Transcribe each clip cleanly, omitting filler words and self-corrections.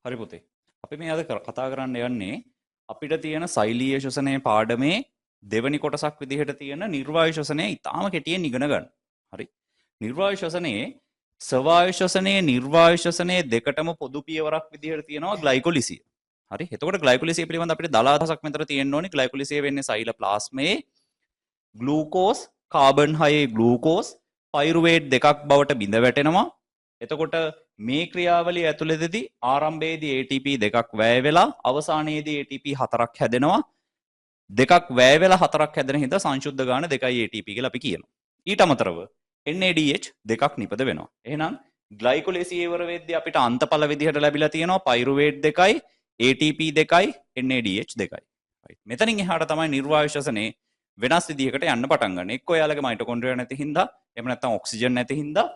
හරි පුතේ. අපි මේ අද කතා කරන්න යන්නේ අපිට තියෙන සෛලීය ශ්වසනයේ පාඩමේ දෙවැනි කොටසක් විදිහට තියෙන නිර්වායු ශ්වසනය ඉතාම කෙටියෙන් ඉගෙන ගන්න. හරි. නිර්වායු ශ්වසනයේ ස්වවායු ශ්වසනයේ නිර්වායු ශ්වසනයේ දෙකටම පොදු පියවරක් විදිහට තියෙනවා ග්ලයිකොලිසිය. හරි. එතකොට ග්ලයිකොලිසිය පිළිබඳ අපිට දල අදහසක් මෙතන තියෙන්න ඕනේ. ග්ලයිකොලිසිය වෙන්නේ සෛලප්ලාස්මයේ ග්ලූකෝස් කාබන් 6 ග්ලූකෝස් පයිරුවේට් දෙකක් බවට බිඳ වැටෙනවා. එතකොට මේ ක්‍රියාවලිය ඇතුළතදී ආරම්භයේදී ATP දෙකක් වැය වෙලා අවසානයේදී ATP හතරක් හැදෙනවා. දෙකක් වැය වෙලා හතරක් හැදෙන හින්දා සංශුද්ධ ගාන 2යි ATP කියලා අපි කියනවා. ඊට අමතරව NADH දෙකක් නිපද වෙනවා. එහෙනම් ග්ලයිකොලිසිය ඉවර වෙද්දී අපිට අන්තඵල විදිහට ලැබිලා තියෙනවා පයිරුවේට් දෙකයි ATP දෙකයි NADH දෙකයි. right. මෙතනින් එහාට තමයි නිර්වායු ශ්වසනේ වෙනස් විදිහකට යන්න පටන් ගන්න. එක්ක ඔයාලගේ මයිටොකොන්ඩ්‍රියා නැති හින්දා එහෙම නැත්නම් ඔක්සිජන් නැති හින්දා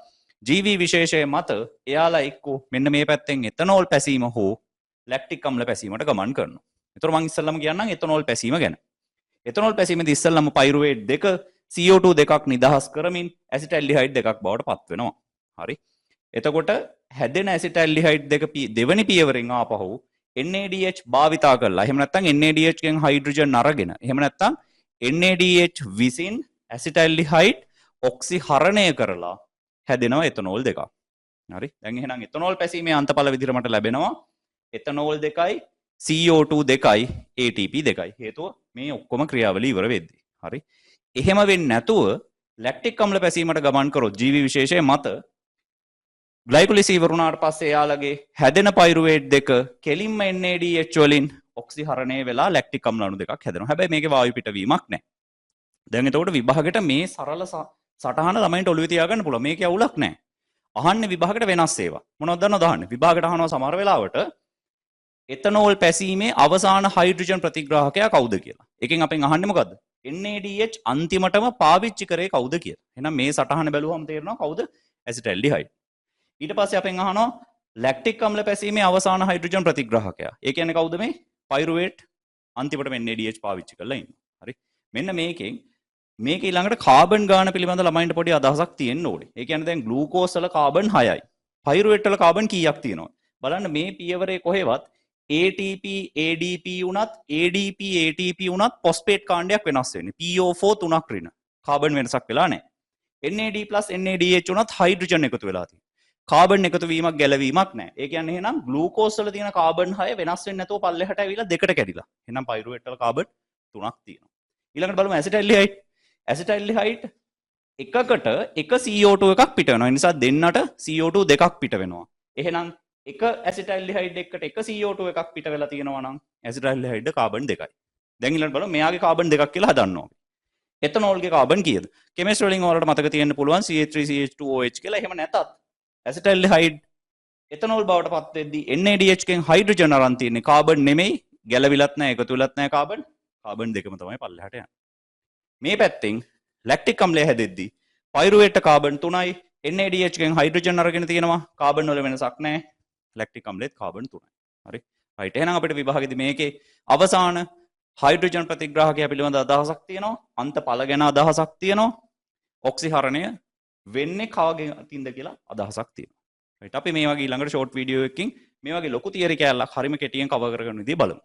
ජීවි විශේෂය මත එයාලා එක්ක මෙන්න මේ පැත්තෙන් එතනෝල් පැසීම හෝ ලැක්ටික් අම්ල පැසීමට ගමන් කරනවා. ඒතර මම ඉස්සෙල්ලාම කියන්නම් එතනෝල් පැසීම ගැන. එතනෝල් පැසීමේදී ඉස්සෙල්ලාම පයිරුවේට් දෙක CO2 දෙකක් නිදහස් කරමින් ඇසිටල්ඩිහයිඩ් දෙකක් බවට පත් වෙනවා. හරි. එතකොට හැදෙන ඇසිටල්ඩිහයිඩ් දෙක දෙවෙනි පියවරෙන් ආපහු NADH භාවිතා කරලා එහෙම නැත්නම් NADH ගෙන් හයිඩ්‍රජන් අරගෙන එහෙම නැත්නම් NADH විසින් ඇසිටල්ඩිහයිඩ් ඔක්සිහරණය කරලා හැදෙනවා එතනෝල් දෙකක්. හරි. දැන් එහෙනම් එතනෝල් පැසීමේ අන්තඵල විදිහට මට ලැබෙනවා එතනෝල් දෙකයි CO2 දෙකයි ATP දෙකයි. හේතුව මේ ඔක්කොම ක්‍රියාවලිය ඉවර වෙද්දී. හරි. එහෙම වෙන්නේ නැතුව ලැක්ටික් අම්ල පැසීමට ගමන් කරොත් ජීවි විශේෂය මත ග්ලයිකොලිසිය ඉවර වුණාට පස්සේ එයාලගේ හැදෙන පයිරුවේට් දෙක කෙලින්ම NADH වලින් ඔක්සිහරණය වෙලා ලැක්ටික් අම්ල අණු දෙකක් හැදෙනවා. හැබැයි මේකේ වායු පිටවීමක් නැහැ. දැන් එතකොට විභාගෙට මේ සරල සටහන ළමයින්ට ඔළුවේ තියාගන්න පුළුවන්. මේකේ අවුලක් නැහැ. අහන්නේ විභාගෙට වෙනස් ඒවා. මොනවද දන්නවද අහන්නේ? විභාගෙට අහනවා සමහර වෙලාවට එතනෝල් පැසීමේ අවසාන හයිඩ්‍රජන් ප්‍රතිග්‍රාහකයා කවුද කියලා. එකෙන් අපෙන් අහන්නේ මොකද්ද? NADH අන්තිමටම පාවිච්චි කරේ කවුද කියලා. එහෙනම් මේ සටහන බැලුවම තේරෙනවා කවුද? ඇසිටල්ඩිහයිඩ්. ඊට පස්සේ අපෙන් අහනවා ලැක්ටික් අම්ල පැසීමේ අවසාන හයිඩ්‍රජන් ප්‍රතිග්‍රාහකයා. ඒ කියන්නේ කවුද මේ? පයිරුවේට් අන්තිමටම NADH පාවිච්චි කරලා ඉන්නවා. හරි. මෙන්න මේක ඊළඟට කාබන් ගාන පිළිබඳ ළමයින්ට පොඩි අදහසක් තියෙන්න ඕනේ. ඒ කියන්නේ දැන් ග්ලූකෝස් වල කාබන් 6යි. පයිරුවේට් වල කාබන් කීයක් තියෙනවද? බලන්න මේ පියවරේ කොහෙවත් ATP ADP උනත් ADP ATP උනත් ෆොස්ෆේට් කාණ්ඩයක් වෙනස් වෙන්නේ. PO4 තුනක් රින. කාබන් වෙනසක් වෙලා නැහැ. NAD+ NADH උනත් හයිඩ්‍රජන් එකතු වෙලා තියෙනවා. කාබන් එකතු වීමක් ගැලවීමක් නැහැ. ඒ කියන්නේ එහෙනම් ග්ලූකෝස් වල තියෙන කාබන් 6 වෙනස් වෙන්නේ නැතුව පල්ලෙහාට ඇවිල්ලා දෙකට කැඩිලා. එහෙනම් පයිරුවේට් වල කාබන් 3ක් තියෙනවා. ඊළඟට බලමු ඇසිටල්ඩිහයිඩ්. ඇසිටල්ඩිහයිඩ් එකකට එක CO2 එකක් පිට වෙනවා. ඒ නිසා දෙන්නට CO2 දෙකක් පිට වෙනවා. එහෙනම් එක ඇසිටල්ඩිහයිඩ් එකට එක CO2 එකක් පිට වෙලා තියෙනවා නම් ඇසිටල්ඩිහයිඩ් කාබන් දෙකයි. දැන් ඊළඟට බලමු මෙයාගේ කාබන් දෙකක් කියලා හදන්න ඕනේ. එතනෝල්ගේ කාබන් කීයද? කෙමිස්ට්‍රි වලින් ඔයාලට මතක තියෙන්න පුළුවන් CH3CH2OH කියලා. එහෙම නැතත් ඇසිටල්ඩිහයිඩ් එතනෝල් බවට පත් වෙද්දී NADH ගෙන් හයිඩ්‍රජන් අරන් තියෙන්නේ කාබන් නෙමෙයි. ගැලවිලත් නැහැ එකතු වෙලත් නැහැ කාබන් දෙකම තමයි පල්ලෙහාට යන්නේ. මේ පැත්තෙන් ලැක්ටික් අම්ලය හැදෙද්දී පයිරුවේට් කාබන් 3යි NADH ගෙන් හයිඩ්‍රජන් අරගෙන තියෙනවා. කාබන් වල වෙනසක් නැහැ. ලැක්ටික් අම්ලෙත් කාබන් 3යි. හරි. රයිට්. එහෙනම් අපිට විභාගෙදී මේකේ අවසාන හයිඩ්‍රජන් ප්‍රතිග්‍රාහකයා පිළිබඳ අදහසක් තියෙනවා. අන්තඵල ගැන අදහසක් තියෙනවා. ඔක්සිහරණය වෙන්නේ කාගේ අතින්ද කියලා අදහසක් තියෙනවා. රයිට්. අපි මේ වගේ ඊළඟට ෂෝට් වීඩියෝ එකකින් මේ වගේ ලොකු තියරි කෑල්ලක් හරිම කෙටියෙන් කවර් කරගෙන විදිහ බලමු.